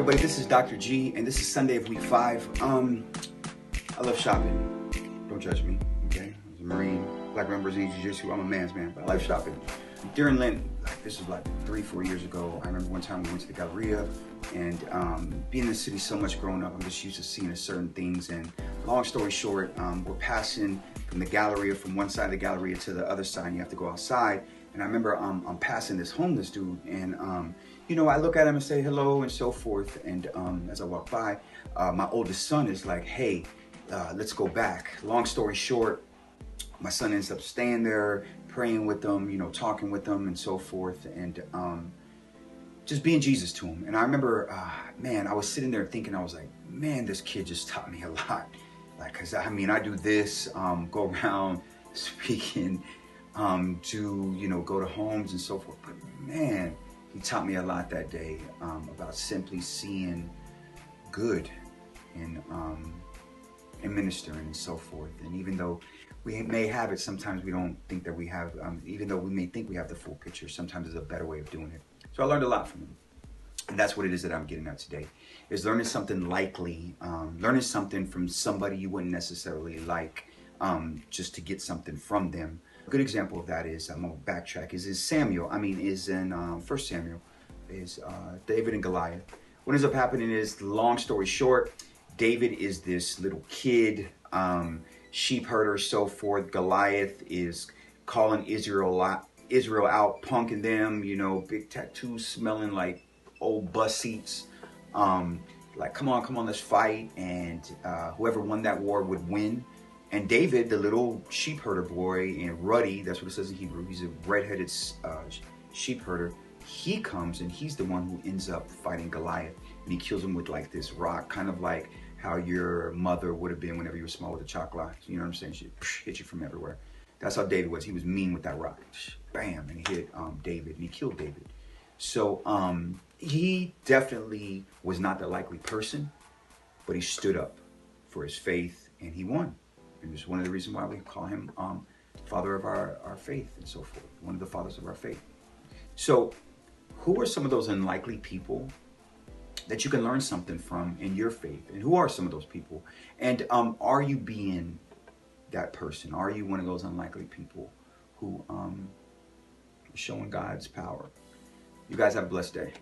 everybody, this is Dr. G, and this is Sunday of week 5. I love shopping. Don't judge me, okay? I was a Marine, black members in Jiu-Jitsu. I'm a man's man, but I like shopping. During Lent, this was like 3-4 years ago, I remember one time we went to the Galleria, and being in the city so much growing up, I'm just used to seeing certain things. And long story short, we're passing from the Galleria, from one side of the Galleria to the other side, and you have to go outside. And I remember I'm passing this homeless dude, and you know, I look at him and say hello and so forth. And as I walk by, my oldest son is like, hey, let's go back. Long story short, my son ends up staying there, praying with them, you know, talking with them and so forth, and just being Jesus to him. And I remember, man, I was sitting there thinking, I was like, man, this kid just taught me a lot. Like, cause I mean, I do this, go around speaking, you know, go to homes and so forth. But man, he taught me a lot that day about simply seeing good in ministering and so forth. And even though we may have it, sometimes we don't think that we have, even though we may think we have the full picture, sometimes there's a better way of doing it. So I learned a lot from him. And that's what it is that I'm getting at today, is learning something likely, learning something from somebody you wouldn't necessarily like, just to get something from them. A good example of that is, I'm gonna backtrack, is in 1 Samuel, is David and Goliath. What ends up happening is, long story short, David is this little kid, sheep herder, so forth. Goliath is calling Israel out, punking them, you know, big tattoos, smelling like old bus seats. Like, come on, let's fight. And whoever won that war would win. And David, the little sheep herder boy, and ruddy, that's what it says in Hebrew, he's a red-headed sheep herder. He comes and he's the one who ends up fighting Goliath. And he kills him with like this rock, kind of like how your mother would have been whenever you were small with a chocolate. You know what I'm saying? She hit you from everywhere. That's how David was. He was mean with that rock. Bam, and he hit David, and he killed David. So he definitely was not the likely person, but he stood up for his faith, and he won. And it's one of the reasons why we call him father of our faith and so forth, one of the fathers of our faith. So who are some of those unlikely people that you can learn something from in your faith? And who are some of those people? And are you being that person? Are you one of those unlikely people who are showing God's power? You guys have a blessed day.